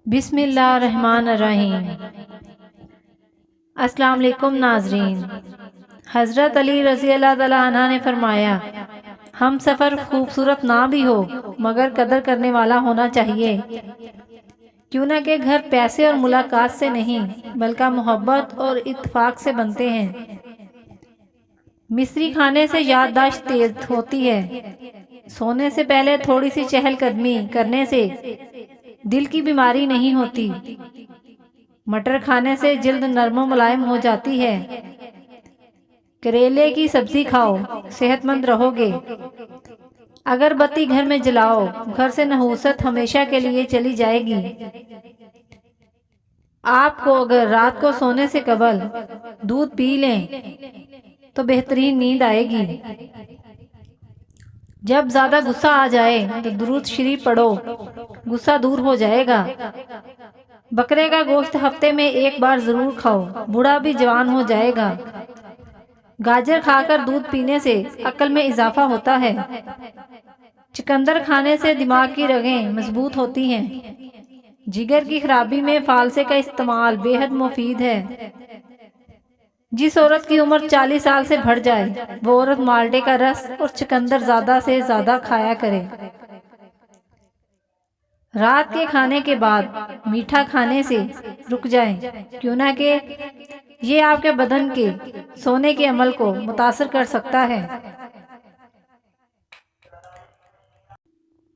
بسم اللہ الرحمن الرحیم۔ السلام علیکم ناظرین۔ حضرت علی رضی اللہ تعالیٰ عنہ نے فرمایا، ہم سفر خوبصورت نہ بھی ہو مگر قدر کرنے والا ہونا چاہیے، کیوں نہ کہ گھر پیسے اور ملاقات سے نہیں بلکہ محبت اور اتفاق سے بنتے ہیں۔ مصری کھانے سے یادداشت تیز ہوتی ہے، سونے سے پہلے تھوڑی سی چہل قدمی کرنے سے دل کی بیماری نہیں ہوتی، مٹر کھانے سے جلد نرم و ملائم ہو جاتی ہے، کریلے کی سبزی کھاؤ صحت مند رہو گے، اگر بتی گھر میں جلاؤ گھر سے نحوست ہمیشہ کے لیے چلی جائے گی۔ آپ کو اگر رات کو سونے سے قبل دودھ پی لیں تو بہترین نیند آئے گی۔ جب زیادہ غصہ آ جائے تو درود شریف پڑھو، غصہ دور ہو جائے گا۔ بکرے کا گوشت ہفتے میں ایک بار ضرور کھاؤ، بوڑھا بھی جوان ہو جائے گا۔ گاجر کھا کر دودھ پینے سے عقل میں اضافہ ہوتا ہے۔ چقندر کھانے سے دماغ کی رگیں مضبوط ہوتی ہیں۔ جگر کی خرابی میں فالسے کا استعمال بے حد مفید ہے۔ جس عورت کی عمر 40 سال سے بڑھ جائے وہ عورت مالٹے کا رس اور چقندر زیادہ سے زیادہ کھایا کرے۔ رات کے کھانے کے بعد میٹھا کھانے سے رک جائیں، کیوں نہ کہ یہ آپ کے بدن کے سونے کے عمل کو متاثر کر سکتا ہے۔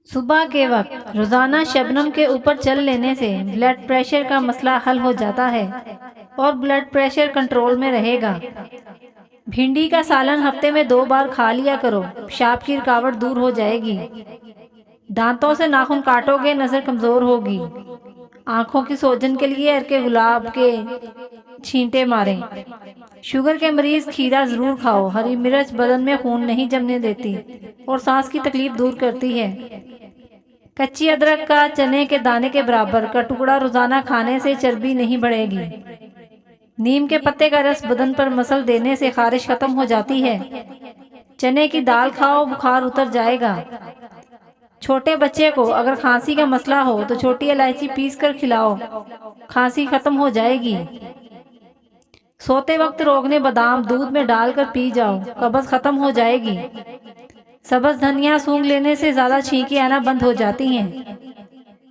صبح کے وقت روزانہ شبنم کے اوپر چل لینے سے بلڈ پریشر کا مسئلہ حل ہو جاتا ہے اور بلڈ پریشر کنٹرول میں رہے گا۔ بھنڈی کا سالن ہفتے میں 2 بار کھا لیا کرو، پیشاب کی رکاوٹ دور ہو جائے گی۔ دانتوں سے ناخن کاٹو گے نظر کمزور ہوگی۔ آنکھوں کی سوجن کے لیے ارکے گلاب کے چھینٹے ماریں۔ شوگر کے مریض کھیرا ضرور کھاؤ، ہری مرچ بدن میں خون نہیں جمنے دیتی اور سانس کی تکلیف دور کرتی ہے۔ کچی ادرک کا چنے کے دانے کے برابر کا ٹکڑا روزانہ کھانے سے چربی نہیں بڑھے گی۔ نیم کے پتے کا رس بدن پر مسل دینے سے خارش ختم ہو جاتی ہے۔ چنے کی دال کھاؤ، بخار اتر جائے گا۔ چھوٹے بچے کو اگر کھانسی کا مسئلہ ہو تو چھوٹی الائچی پیس کر کھلاؤ، کھانسی ختم ہو جائے گی۔ سوتے وقت روغن بادام دودھ میں ڈال کر پی جاؤ، قبض ختم ہو جائے گی۔ سبز دھنیا سونگھ لینے سے زیادہ چھینکیں آنا بند ہو جاتی ہیں۔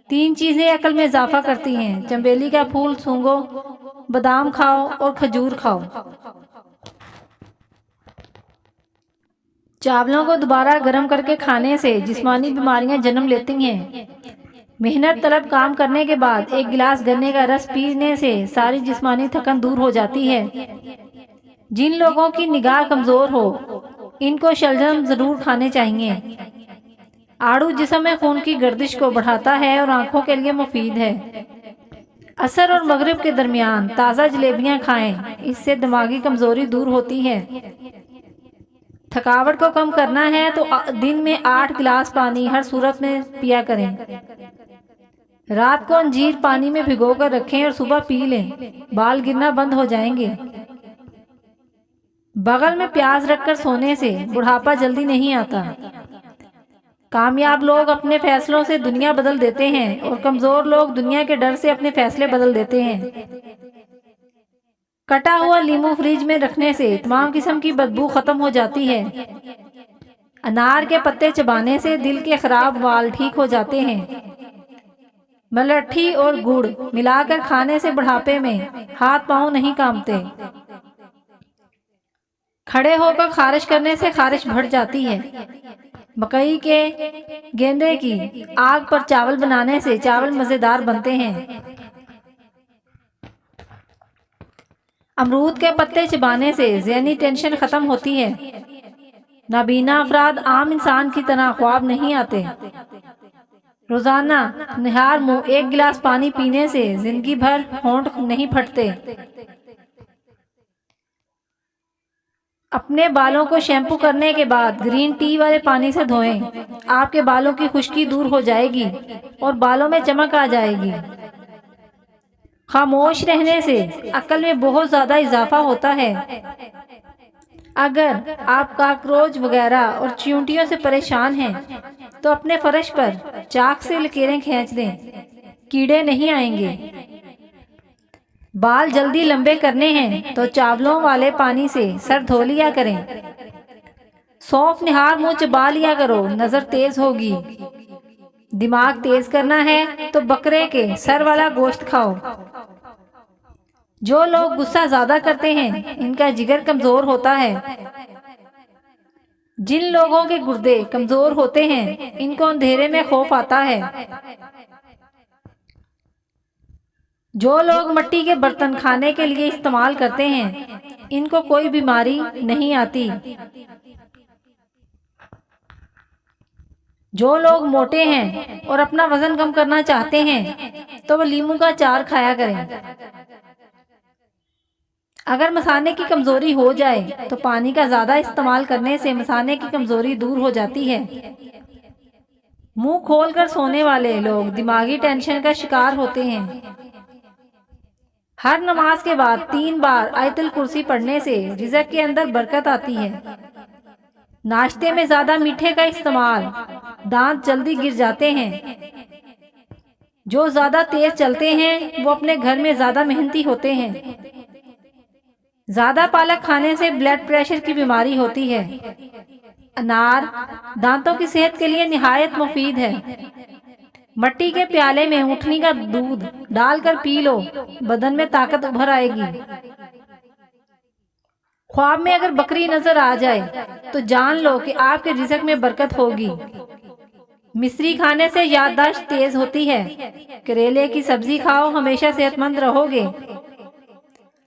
3 چیزیں عقل میں اضافہ کرتی ہیں، چنبیلی کا پھول سونگھو، بادام کھاؤ اور کھجور کھاؤ۔ چاولوں کو دوبارہ گرم کر کے کھانے سے جسمانی بیماریاں جنم لیتی ہیں۔ محنت طلب کام کرنے کے بعد 1 گلاس گنے کا رس پینے سے ساری جسمانی تھکن دور ہو جاتی ہے۔ جن لوگوں کی نگاہ کمزور ہو ان کو شلجم ضرور کھانے چاہیے۔ آڑو جسم میں خون کی گردش کو بڑھاتا ہے اور آنکھوں کے لیے مفید ہے۔ عصر اور مغرب کے درمیان تازہ جلیبیاں کھائیں، اس سے دماغی کمزوری دور ہوتی ہے۔ تھکاوٹ کو کم کرنا ہے تو دن میں 8 گلاس پانی ہر صورت میں پیا کریں۔ رات کو انجیر پانی میں بھگو کر رکھیں اور صبح پی لیں، بال گرنا بند ہو جائیں گے۔ بغل میں پیاز رکھ کر سونے سے بڑھاپا جلدی نہیں آتا۔ کامیاب لوگ اپنے فیصلوں سے دنیا بدل دیتے ہیں اور کمزور لوگ دنیا کے ڈر سے اپنے فیصلے بدل دیتے ہیں۔ کٹا ہوا لیمو فریج میں رکھنے سے تمام قسم کی بدبو ختم ہو جاتی ہے۔ انار کے پتے چبانے سے دل کے خراب وال ٹھیک ہو جاتے ہیں۔ ملٹھی اور گڑ ملا کر کھانے سے بڑھاپے میں ہاتھ پاؤں نہیں کانپتے۔ کھڑے ہو کر خارش کرنے سے خارش بڑھ جاتی ہے۔ مکئی کے گیندے کی آگ پر چاول بنانے سے چاول مزیدار بنتے ہیں۔ امرود کے پتے چبانے سے ذہنی ٹینشن ختم ہوتی ہے۔ نابینا افراد عام انسان کی طرح خواب نہیں آتے۔ روزانہ نہار منہ 1 گلاس پانی پینے سے زندگی بھر ہونٹ نہیں پھٹتے۔ اپنے بالوں کو شیمپو کرنے کے بعد گرین ٹی والے پانی سے دھوئیں، آپ کے بالوں کی خشکی دور ہو جائے گی اور بالوں میں چمک آ جائے گی۔ خاموش رہنے سے عقل میں بہت زیادہ اضافہ ہوتا ہے۔ اگر آپ کاکروچ وغیرہ اور چیونٹیوں سے پریشان ہیں تو اپنے فرش پر چاک سے لکیریں کھینچ دیں۔ کیڑے نہیں آئیں گے۔ بال جلدی لمبے کرنے ہیں تو چاولوں والے پانی سے سر دھو لیا کریں۔ سونف نہار منہ چبا لیا کرو، نظر تیز ہوگی۔ دماغ تیز کرنا ہے تو بکرے کے سر والا گوشت کھاؤ۔ جو لوگ غصہ زیادہ کرتے ہیں ان کا جگر کمزور ہوتا ہے۔ جن لوگوں کے گردے کمزور ہوتے ہیں ان کو اندھیرے میں خوف آتا ہے۔ جو لوگ مٹی کے برتن کھانے کے لیے استعمال کرتے ہیں ان کو کوئی بیماری نہیں آتی۔ جو لوگ موٹے ہیں اور اپنا وزن کم کرنا چاہتے ہیں تو وہ لیموں کا اچار کھایا کریں۔ اگر مثانے کی کمزوری ہو جائے تو پانی کا زیادہ استعمال کرنے سے مثانے کی کمزوری دور ہو جاتی ہے۔ منہ کھول کر سونے والے لوگ دماغی ٹینشن کا شکار ہوتے ہیں۔ ہر نماز کے بعد 3 بار آیت الکرسی پڑھنے سے رزق کے اندر برکت آتی ہے۔ ناشتے میں زیادہ میٹھے کا استعمال، دانت جلدی گر جاتے ہیں۔ جو زیادہ تیز چلتے ہیں وہ اپنے گھر میں زیادہ محنتی ہوتے ہیں۔ زیادہ پالک کھانے سے بلڈ پریشر کی بیماری ہوتی ہے۔ انار دانتوں کی صحت کے لیے نہایت مفید ہے۔ مٹی کے پیالے میں اونٹنی کا دودھ ڈال کر پی لو، بدن میں طاقت ابھر آئے گی۔ خواب میں اگر بکری نظر آ جائے تو جان لو کہ آپ کے رزق میں برکت ہوگی۔ مصری کھانے سے یادداشت تیز ہوتی ہے۔ کریلے کی سبزی کھاؤ، ہمیشہ صحت مند رہو گے۔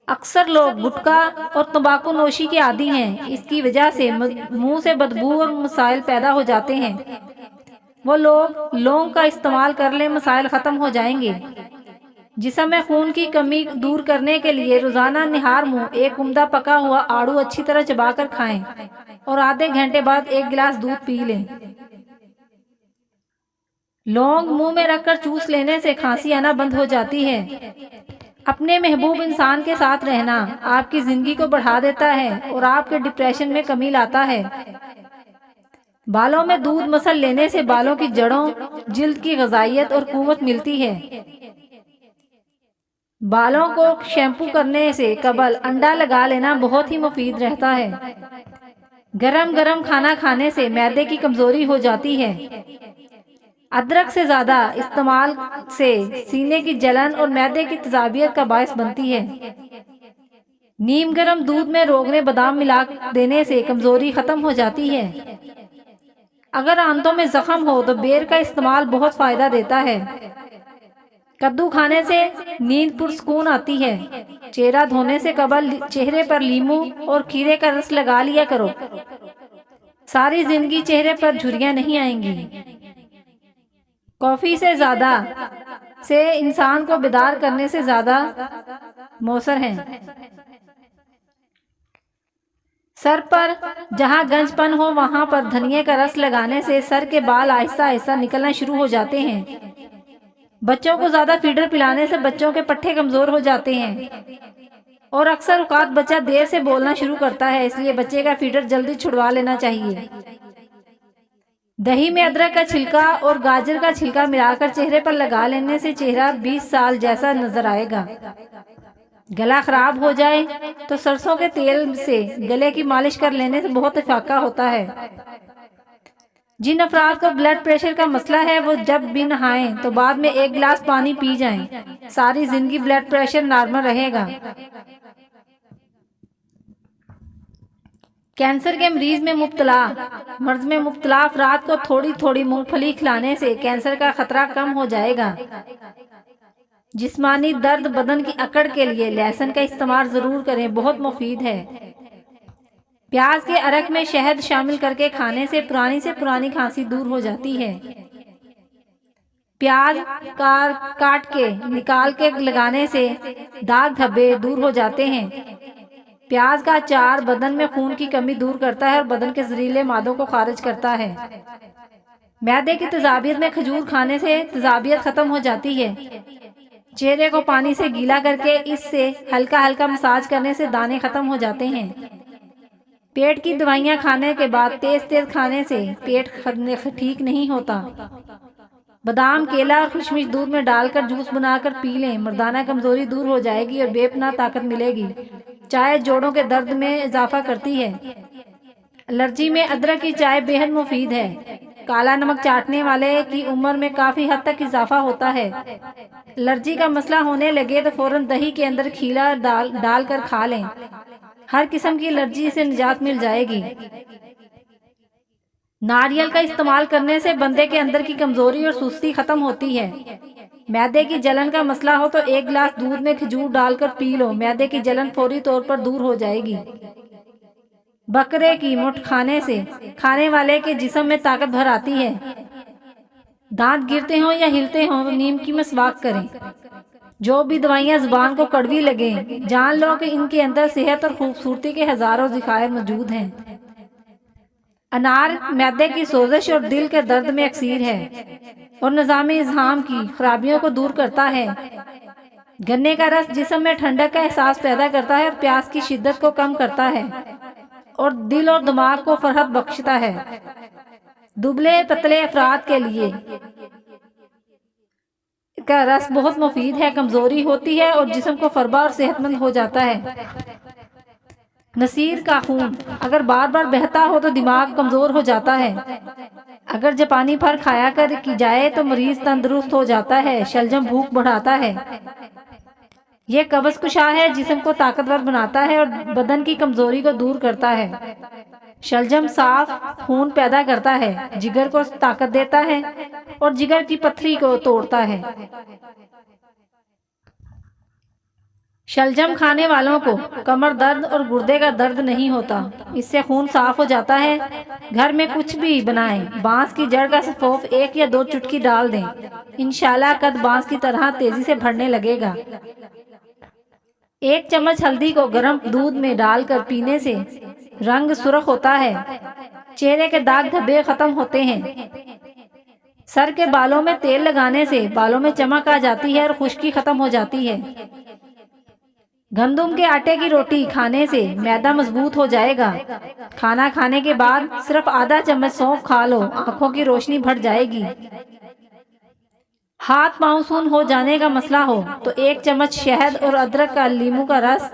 اکثر لوگ گٹکا اور تمباکو نوشی کے عادی ہیں، اس کی وجہ سے منہ سے بدبو اور مسائل پیدا ہو جاتے ہیں۔ وہ لوگ لونگ کا استعمال کر لیں، مسائل ختم ہو جائیں گے۔ جسم میں خون کی کمی دور کرنے کے لیے روزانہ نہار منہ ایک عمدہ پکا ہوا آڑو اچھی طرح چبا کر کھائیں اور آدھے گھنٹے بعد 1 گلاس دودھ پی لیں۔ لونگ منہ میں رکھ کر چوس لینے سے کھانسی آنا بند ہو جاتی ہے۔ اپنے محبوب انسان کے ساتھ رہنا آپ کی زندگی کو بڑھا دیتا ہے اور آپ کے ڈپریشن میں کمی لاتا ہے۔ بالوں میں دودھ مسل لینے سے بالوں کی جڑوں، جلد کی غذائیت اور قوت ملتی ہے۔ بالوں کو شیمپو کرنے سے قبل انڈا لگا لینا بہت ہی مفید رہتا ہے۔ گرم گرم کھانا کھانے سے معدے کی کمزوری ہو جاتی ہے۔ ادرک سے زیادہ استعمال سے سینے کی جلن اور معدے کی تیزابیت کا باعث بنتی ہے۔ نیم گرم دودھ میں روغن بادام ملا دینے سے کمزوری ختم ہو جاتی ہے۔ اگر آنتوں میں زخم ہو تو بیر کا استعمال بہت فائدہ دیتا ہے۔ کدو کھانے سے نیند پرسکون آتی ہے۔ چہرہ دھونے سے قبل چہرے پر لیموں اور کھیرے کا رس لگا لیا کرو، ساری زندگی چہرے پر جھریاں نہیں آئیں گی۔ کافی سے انسان کو بیدار کرنے سے زیادہ مؤثر ہیں۔ سر پر جہاں گنج پن ہو وہاں پر دھنیے کا رس لگانے سے سر کے بال آہستہ آہستہ نکلنا شروع ہو جاتے ہیں۔ بچوں کو زیادہ فیڈر پلانے سے بچوں کے پٹھے کمزور ہو جاتے ہیں اور اکثر اوقات بچہ دیر سے بولنا شروع کرتا ہے، اس لیے بچے کا فیڈر جلدی چھڑوا لینا چاہیے۔ دہی میں ادرک کا چھلکا اور گاجر کا چھلکا ملا کر چہرے پر لگا لینے سے چہرہ 20 سال جیسا نظر آئے گا۔ گلا خراب ہو جائے تو سرسوں کے تیل سے گلے کی مالش کر لینے سے بہت افاقہ ہوتا ہے۔ جن افراد کو بلڈ پریشر کا مسئلہ ہے وہ جب بھی نہائیں تو بعد میں 1 گلاس پانی پی جائیں، ساری زندگی بلڈ پریشر نارمل رہے گا۔ کینسر کے مرض میں مبتلا افراد کو تھوڑی تھوڑی مونگ پھلی کھلانے سے کینسر کا خطرہ کم ہو جائے گا۔ جسمانی درد، بدن کی اکڑ کے لیے لہسن کا استعمال ضرور کریں، بہت مفید ہے۔ پیاز کے ارک میں شہد شامل کر کے کھانے سے پرانی کھانسی دور ہو جاتی ہے۔ پیاز کاٹ کے نکال کے لگانے سے داغ دھبے دور ہو جاتے ہیں۔ پیاز کا اچار بدن میں خون کی کمی دور کرتا ہے اور بدن کے زہریلے مادوں کو خارج کرتا ہے۔ معدے کی تیزابیت میں کھجور کھانے سے تیزابیت ختم ہو جاتی ہے۔ چہرے کو پانی سے گیلا کر کے اس سے ہلکا ہلکا مساج کرنے سے دانے ختم ہو جاتے ہیں۔ پیٹ کی دوائیاں کھانے کے بعد تیز کھانے سے پیٹ ٹھیک نہیں ہوتا۔ بادام، کیلا اور کشمش دودھ میں ڈال کر جوس بنا کر پی لیں، مردانہ کمزوری دور ہو جائے گی اور بے پناہ طاقت ملے گی۔ چائے جوڑوں کے درد میں اضافہ کرتی ہے۔ الرجی میں ادرک کی چائے بے حد مفید ہے۔ کالا نمک چاٹنے والے کی عمر میں کافی حد تک اضافہ ہوتا ہے۔ الرجی کا مسئلہ ہونے لگے تو فوراً دہی کے اندر کھیلا ڈال کر کھا لیں، ہر قسم کی الرجی سے نجات مل جائے گی۔ ناریل کا استعمال کرنے سے بندے کے اندر کی کمزوری اور سستی ختم ہوتی ہے۔ معدے کی جلن کا مسئلہ ہو تو 1 گلاس دودھ میں کھجور ڈال کر پی لو، معدے کی جلن فوری طور پر دور ہو جائے گی۔ بکرے کی مٹھ کھانے سے کھانے والے کے جسم میں طاقت بھر آتی ہے۔ دانت گرتے ہوں یا ہلتے ہوں تو نیم کی مسواک کریں۔ جو بھی دوائیاں زبان کو کڑوی لگیں، جان لو کہ ان کے اندر صحت اور خوبصورتی کے ہزاروں ذخائر موجود ہیں۔ انار معدے کی سوزش اور دل کے درد میں اکسیر ہے اور نظام اذہان کی خرابیوں کو دور کرتا ہے۔ گنے کا رس جسم میں ٹھنڈک کا احساس پیدا کرتا ہے اور پیاس کی شدت کو کم کرتا ہے اور دل اور دماغ کو فرحت بخشتا ہے۔ دبلے پتلے افراد کے لیے کا رس بہت مفید ہے، کمزوری ہوتی ہے اور جسم کو فربا اور صحت مند ہو جاتا ہے۔ نصیر کا خون اگر بار بار بہتا ہو تو دماغ کمزور ہو جاتا ہے۔ اگر جاپانی پھل کھایا کر کی جائے تو مریض تندرست ہو جاتا ہے۔ شلجم بھوک بڑھاتا ہے، یہ قبض کشا ہے، جسم کو طاقتور بناتا ہے اور بدن کی کمزوری کو دور کرتا ہے۔ شلجم صاف خون پیدا کرتا ہے، جگر کو طاقت دیتا ہے اور جگر کی پتھری کو توڑتا ہے۔ شلجم کھانے والوں کو کمر درد اور گردے کا درد نہیں ہوتا، اس سے خون صاف ہو جاتا ہے۔ گھر میں کچھ بھی بنائیں، بانس کی جڑ کا سفوف 1 یا 2 چٹکی ڈال دیں، انشاءاللہ قد بانس کی طرح تیزی سے بڑھنے لگے گا۔ 1 چمچ ہلدی کو گرم دودھ میں ڈال کر پینے سے رنگ سرخ ہوتا ہے، چہرے کے داغ دھبے ختم ہوتے ہیں۔ سر کے بالوں میں تیل لگانے سے بالوں میں چمک آ جاتی ہے اور خشکی ختم ہو جاتی ہے۔ گندم کے آٹے کی روٹی کھانے سے معدہ مضبوط ہو جائے گا۔ کھانا کھانے کے بعد صرف آدھا چمچ سونف کھا لو، آنکھوں کی روشنی بڑھ جائے گی۔ ہاتھ پاؤں سون ہو جانے کا مسئلہ ہو تو 1 چمچ شہد اور ادرک کا لیموں کا رس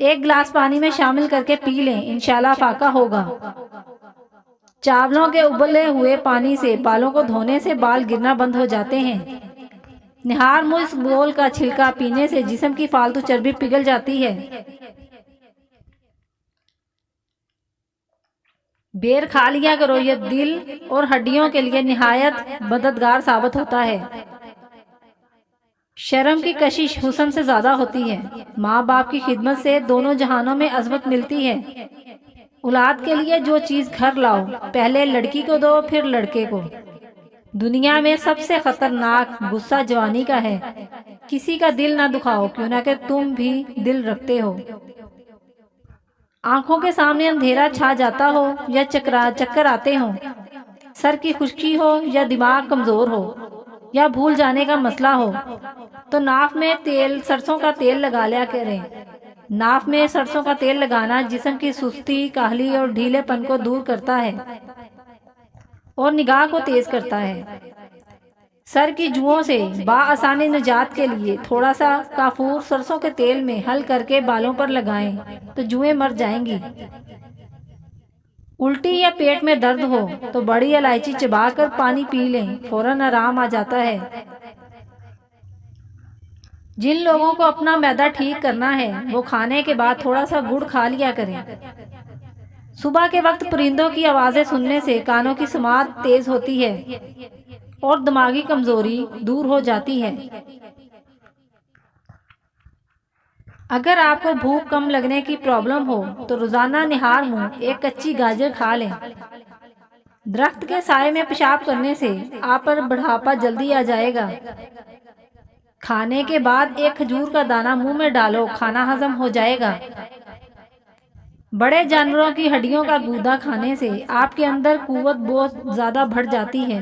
1 گلاس پانی میں شامل کر کے پی لیں، انشاءاللہ فاقہ ہوگا۔ چاولوں کے ابلے ہوئے پانی سے بالوں کو دھونے سے بال گرنا بند ہو جاتے ہیں۔ نہار مرچ گول کا چھلکا پینے سے جسم کی فالتو چربی پگھل جاتی ہے۔ بیر کھا لیا کرو، یہ دل اور ہڈیوں کے لیے نہایت مددگار ثابت ہوتا ہے۔ شرم کی کشش حسن سے زیادہ ہوتی ہے۔ ماں باپ کی خدمت سے دونوں جہانوں میں عظمت ملتی ہے۔ اولاد کے لیے جو چیز گھر لاؤ، پہلے لڑکی کو دو پھر لڑکے کو۔ دنیا میں سب سے خطرناک غصہ جوانی کا ہے۔ کسی کا دل نہ دکھاؤ، کیوں نہ کہ تم بھی دل رکھتے ہو۔ آنکھوں کے سامنے اندھیرا چھا جاتا ہو یا چکر آتے ہوں، سر کی خشکی ہو یا دماغ کمزور ہو یا بھول جانے کا مسئلہ ہو تو ناف میں سرسوں کا تیل لگا لیا کریں۔ ناف میں سرسوں کا تیل لگانا جسم کی سستی، کاہلی اور ڈھیلے پن کو دور کرتا ہے اور نگاہ کو تیز کرتا ہے۔ سر کی جوؤں سے بآسانی نجات کے لیے تھوڑا سا کافور سرسوں کے تیل میں حل کر کے بالوں پر لگائیں تو جوئیں مر جائیں گی۔ الٹی یا پیٹ میں درد ہو تو بڑی الائچی چبا کر پانی پی لیں، فوراً آرام آ جاتا ہے۔ جن لوگوں کو اپنا معدہ ٹھیک کرنا ہے وہ کھانے کے بعد تھوڑا سا گڑ کھا لیا کریں۔ صبح کے وقت پرندوں کی آوازیں سننے سے کانوں کی سماعت تیز ہوتی ہے اور دماغی کمزوری دور ہو جاتی ہے۔ اگر آپ کو بھوک کم لگنے کی پرابلم ہو تو روزانہ نہار منہ 1 کچی گاجر کھا لیں۔ درخت کے سائے میں پیشاب کرنے سے آپ پر بڑھاپا جلدی آ جائے گا۔ کھانے کے بعد 1 کھجور کا دانہ منہ میں ڈالو، کھانا ہضم ہو جائے گا۔ بڑے جانوروں کی ہڈیوں کا گودا کھانے سے آپ کے اندر قوت بہت زیادہ بڑھ جاتی ہے۔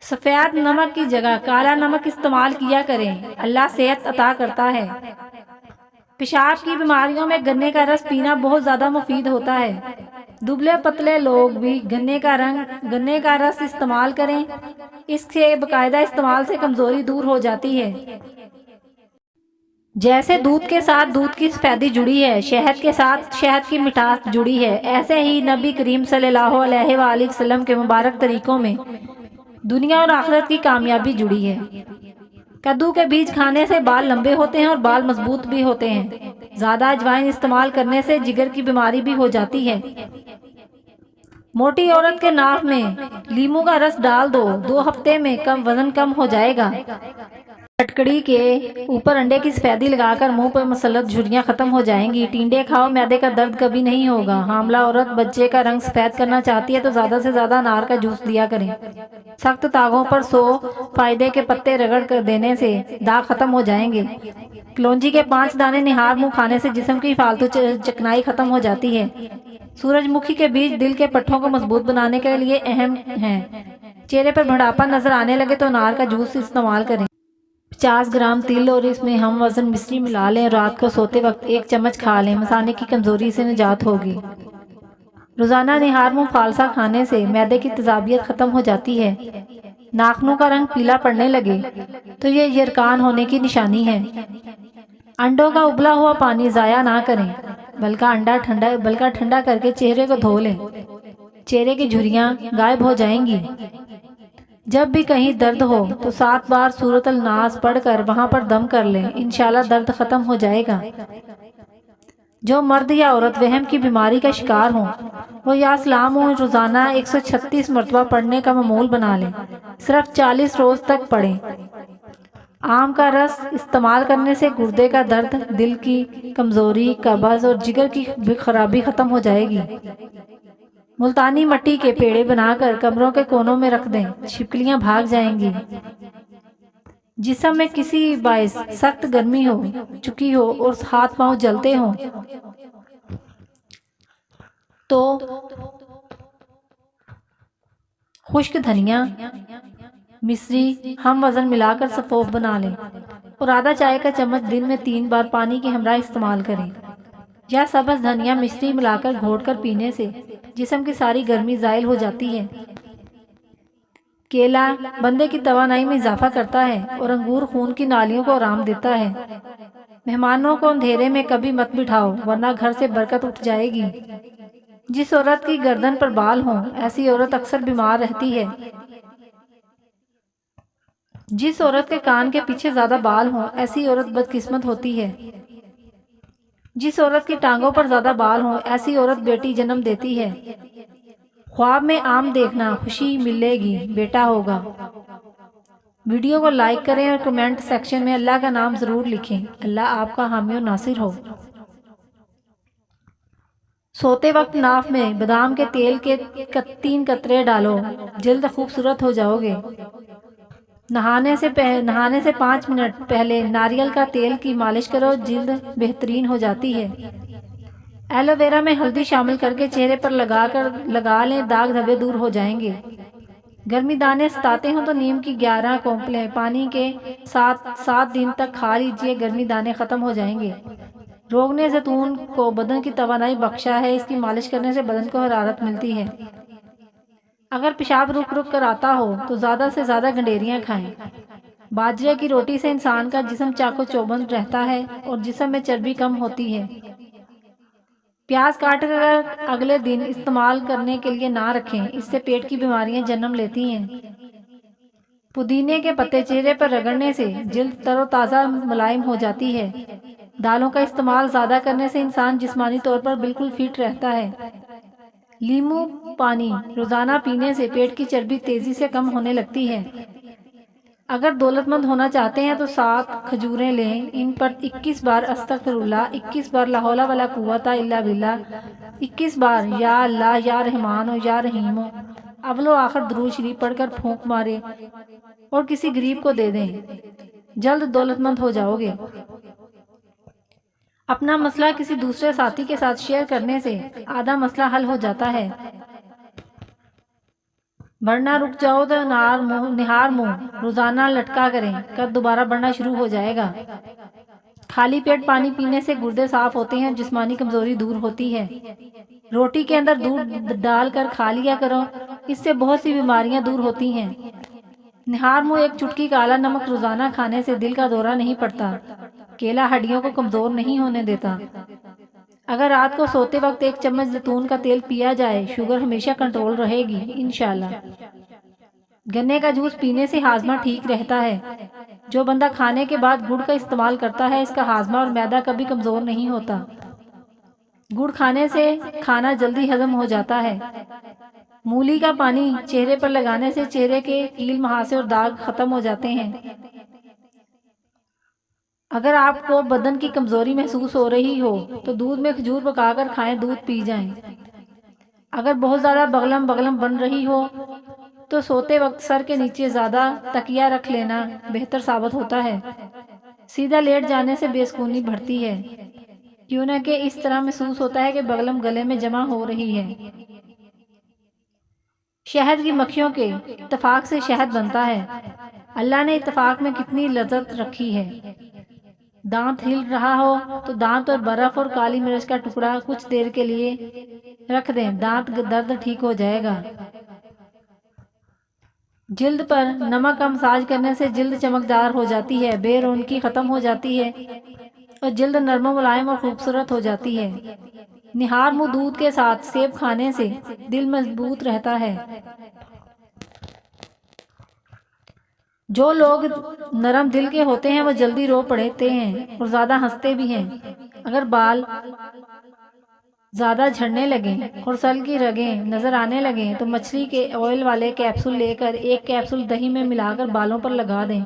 سفید نمک کی جگہ کالا نمک استعمال کیا کریں، اللہ صحت عطا کرتا ہے۔ پیشاب کی بیماریوں میں گنے کا رس پینا بہت زیادہ مفید ہوتا ہے۔ دبلے پتلے لوگ بھی گنے کا رس استعمال کریں، اس کے باقاعدہ استعمال سے کمزوری دور ہو جاتی ہے۔ جیسے دودھ کے ساتھ دودھ کی سفیدی جڑی ہے، شہد کے ساتھ شہد کی مٹھاس جڑی ہے، ایسے ہی نبی کریم صلی اللہ علیہ وآلہ وسلم کے مبارک طریقوں میں دنیا اور آخرت کی کامیابی جڑی ہے۔ کدو کے بیج کھانے سے بال لمبے ہوتے ہیں اور بال مضبوط بھی ہوتے ہیں۔ زیادہ اجوائن استعمال کرنے سے جگر کی بیماری بھی ہو جاتی ہے۔ موٹی عورت کے ناک میں لیمو کا رس ڈال دو، 2 ہفتے میں وزن کم ہو جائے گا۔ کٹکڑی کے اوپر انڈے کی سفیدی لگا کر منہ پر مسلط جھریاں ختم ہو جائیں گی۔ ٹینڈے کھاؤ، معدے کا درد کبھی نہیں ہوگا۔ حاملہ عورت بچے کا رنگ سفید کرنا چاہتی ہے تو زیادہ سے زیادہ انار کا جوس دیا کریں۔ سخت داغوں پر 100 فائدے کے پتے رگڑ کر دینے سے داغ ختم ہو جائیں گے۔ کلونجی کے 5 دانے نہار منہ کھانے سے جسم کی فالتو چکنائی ختم ہو جاتی ہے۔ سورج مکھی کے بیج دل کے پٹھوں کو مضبوط بنانے کے لیے اہم ہیں۔ چہرے پر بڑھاپا نظر آنے لگے تو انار کا جوس استعمال کریں۔ 50 گرام تل اور اس میں ہم وزن مصری ملا لیں، رات کو سوتے وقت 1 چمچ کھا لیں، مثانے کی کمزوری سے نجات ہوگی۔ روزانہ نہار منہ فالسا کھانے سے معدے کی تیزابیت ختم ہو جاتی ہے۔ ناخنوں کا رنگ پیلا پڑنے لگے تو یہ یرکان ہونے کی نشانی ہے۔ انڈوں کا ابلا ہوا پانی ضائع نہ کریں، بلکہ ٹھنڈا کر کے چہرے کو دھو لیں، چہرے کی جھریاں غائب ہو جائیں گی۔ جب بھی کہیں درد ہو تو 7 بار سورۃ الناس پڑھ کر وہاں پر دم کر لیں، انشاءاللہ درد ختم ہو جائے گا۔ جو مرد یا عورت وہم کی بیماری کا شکار ہوں وہ یا سلام روزانہ 136 مرتبہ پڑھنے کا معمول بنا لیں، صرف 40 روز تک پڑھیں۔ آم کا رس استعمال کرنے سے گردے کا درد، دل کی کمزوری، قبض اور جگر کی خرابی ختم ہو جائے گی۔ ملتانی مٹی کے پیڑے بنا کر کمروں کے کونوں میں رکھ دیں، چھپکلیاں بھاگ جائیں گی۔ جسم میں کسی باعث سخت گرمی ہو چکی ہو اور ہاتھ پاؤں جلتے ہوں تو خشک دھنیا، مصری ہم وزن ملا کر سفوف بنا لیں اور آدھا چائے کا چمچ دن میں 3 بار پانی کے ہمراہ استعمال کریں۔ یا سبز دھنیا مصری ملا کر گھوٹ کر پینے سے جسم کی ساری گرمی زائل ہو جاتی ہے۔ کیلا بندے کی توانائی میں اضافہ کرتا ہے اور انگور خون کی نالیوں کو آرام دیتا ہے۔ مہمانوں کو اندھیرے میں کبھی مت بٹھاؤ ورنہ گھر سے برکت اٹھ جائے گی۔ جس عورت کی گردن پر بال ہوں ایسی عورت اکثر بیمار رہتی ہے۔ جس عورت کے کان کے پیچھے زیادہ بال ہوں ایسی عورت بدقسمت ہوتی ہے۔ جس عورت کی ٹانگوں پر زیادہ بال ہوں ایسی عورت بیٹی جنم دیتی ہے۔ خواب میں آم دیکھنا خوشی ملے گی، بیٹا ہوگا۔ ویڈیو کو لائک کریں اور کمنٹ سیکشن میں اللہ کا نام ضرور لکھیں۔ اللہ آپ کا حامی و ناصر ہو۔ سوتے وقت ناف میں بادام کے تیل کے 3 قطرے ڈالو، جلد خوبصورت ہو جاؤ گے۔ نہانے سے 5 منٹ پہلے ناریل کا تیل کی مالش کرو، جلد بہترین ہو جاتی ہے۔ ایلو ویرا میں ہلدی شامل کر کے چہرے پر لگا لیں، داغ دھبے دور ہو جائیں گے۔ گرمی دانے ستاتے ہوں تو نیم کی 11 کونپلیں پانی کے ساتھ 7 دن تک کھا لیجیے، گرمی دانے ختم ہو جائیں گے۔ روغن زیتون کو بدن کی توانائی بخشا ہے، اس کی مالش کرنے سے بدن کو حرارت ملتی ہے۔ اگر پیشاب رک کر آتا ہو تو زیادہ سے زیادہ گنڈیریاں کھائیں۔ باجرے کی روٹی سے انسان کا جسم چاق و چوبند رہتا ہے اور جسم میں چربی کم ہوتی ہے۔ پیاز کاٹ کر اگلے دن استعمال کرنے کے لیے نہ رکھیں، اس سے پیٹ کی بیماریاں جنم لیتی ہیں۔ پودینے کے پتے چہرے پر رگڑنے سے جلد تر و تازہ ملائم ہو جاتی ہے۔ دالوں کا استعمال زیادہ کرنے سے انسان جسمانی طور پر بالکل فٹ رہتا ہے۔ لیمو پانی روزانہ پینے سے پیٹ کی چربی تیزی سے کم ہونے لگتی ہے۔ اگر دولت مند ہونا چاہتے ہیں تو 7 کھجوریں لیں، ان پر 21 بار استغفر اللہ، 21 بار لا حول ولا قوت الا باللہ، 21 بار یا اللہ یا رحمان و یا رحیم اول و آخر درود شریف پڑھ کر پھونک مارے اور کسی غریب کو دے دیں، جلد دولت مند ہو جاؤ گے۔ اپنا مسئلہ کسی دوسرے ساتھی کے ساتھ شیئر کرنے سے آدھا مسئلہ حل ہو جاتا ہے۔ بڑھنا رک جاؤ تو نہار منہ روزانہ لٹکا کریں، قد دوبارہ بڑھنا شروع ہو جائے گا۔ خالی پیٹ پانی پینے سے گردے صاف ہوتے ہیں، جسمانی کمزوری دور ہوتی ہے۔ روٹی کے اندر دودھ ڈال کر کھا لیا کرو، اس سے بہت سی بیماریاں دور ہوتی ہیں۔ نہار منہ ایک چٹکی کالا نمک روزانہ کھانے سے دل کا دورہ نہیں پڑتا۔ کیلا ہڈیوں کو کمزور نہیں ہونے دیتا۔ اگر رات کو سوتے وقت 1 چمچ زیتون کا تیل پیا جائے، شوگر ہمیشہ کنٹرول رہے گی انشاءاللہ۔ گنے کا جوس پینے سے ہاضمہ ٹھیک رہتا ہے۔ جو بندہ کھانے کے بعد گڑ کا استعمال کرتا ہے، اس کا ہاضمہ اور معدہ کبھی کمزور نہیں ہوتا۔ گڑ کھانے سے کھانا جلدی ہضم ہو جاتا ہے۔ مولی کا پانی چہرے پر لگانے سے چہرے کے کیل مہاسے اور داغ ختم ہو جاتے ہیں۔ اگر آپ کو بدن کی کمزوری محسوس ہو رہی ہو تو دودھ میں کھجور پکا کر کھائیں، دودھ پی جائیں۔ اگر بہت زیادہ بغلم بن رہی ہو تو سوتے وقت سر کے نیچے زیادہ تکیہ رکھ لینا بہتر ثابت ہوتا ہے۔ سیدھا لیٹ جانے سے بے سکونی بڑھتی ہے، کیوں نہ کہ اس طرح محسوس ہوتا ہے کہ بغلم گلے میں جمع ہو رہی ہے۔ شہد کی مکھیوں کے اتفاق سے شہد بنتا ہے۔ اللہ نے اتفاق میں کتنی لذت رکھی ہے۔ دانت ہل رہا ہو تو دانت اور برف اور کالی مرچ کا ٹکڑا کچھ دیر کے لیے رکھ دیں، دانت درد ٹھیک ہو جائے گا۔ جلد پر نمک کا مساج کرنے سے جلد چمکدار ہو جاتی ہے، بے رونقی ختم ہو جاتی ہے اور جلد نرم و ملائم اور خوبصورت ہو جاتی ہے۔ نہار منہ دودھ کے ساتھ سیب کھانے سے دل مضبوط رہتا ہے۔ جو لوگ نرم دل کے ہوتے ہیں وہ جلدی رو پڑتے ہیں اور زیادہ ہنستے بھی ہیں۔ اگر بال زیادہ جھڑنے لگیں اور سل کی رگیں نظر آنے لگیں تو مچھلی کے آئل والے کیپسول لے کر 1 کیپسول دہی میں ملا کر بالوں پر لگا دیں،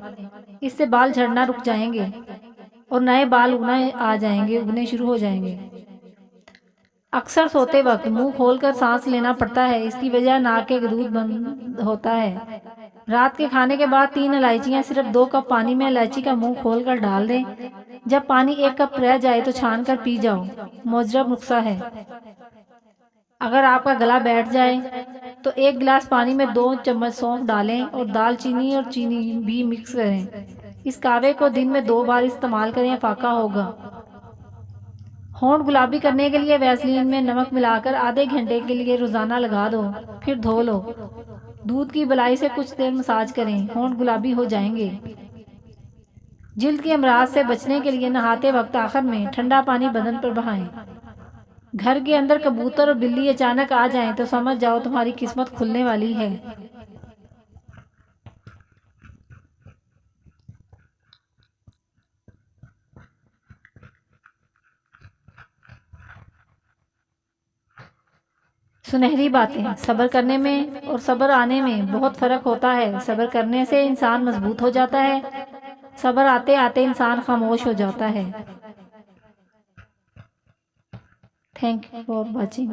اس سے بال جھڑنا رک جائیں گے اور نئے بال اگنے شروع ہو جائیں گے۔ اکثر سوتے وقت منہ کھول کر سانس لینا پڑتا ہے، اس کی وجہ ناک کے دودھ بند ہوتا ہے۔ رات کے کھانے کے بعد 3 الائچیاں صرف 2 کپ پانی میں الائچی کا منہ کھول کر ڈال دیں، جب پانی 1 کپ رہ جائے تو چھان کر پی جاؤ، مجرب نسخہ ہے۔ اگر آپ کا گلا بیٹھ جائے تو 1 گلاس پانی میں 2 چمچ سونف ڈالیں اور دال چینی اور چینی بھی مکس کریں۔ اس کاوے کو دن میں 2 بار استعمال کریں، فاقہ ہوگا۔ ہونٹ گلابی کرنے کے لیے ویسلین میں نمک ملا کر آدھے گھنٹے کے لیے روزانہ لگا دو، پھر دھو لو۔ دودھ کی بلائی سے کچھ دیر مساج کریں، ہونٹ گلابی ہو جائیں گے۔ جلد کے امراض سے بچنے کے لیے نہاتے وقت آخر میں ٹھنڈا پانی بدن پر بہائیں۔ گھر کے اندر کبوتر اور بلی اچانک آ جائیں تو سمجھ جاؤ تمہاری قسمت کھلنے والی ہے۔ سنہری باتیں، صبر کرنے میں اور صبر آنے میں بہت فرق ہوتا ہے۔ صبر کرنے سے انسان مضبوط ہو جاتا ہے، صبر آتے آتے انسان خاموش ہو جاتا ہے۔ Thank you for watching.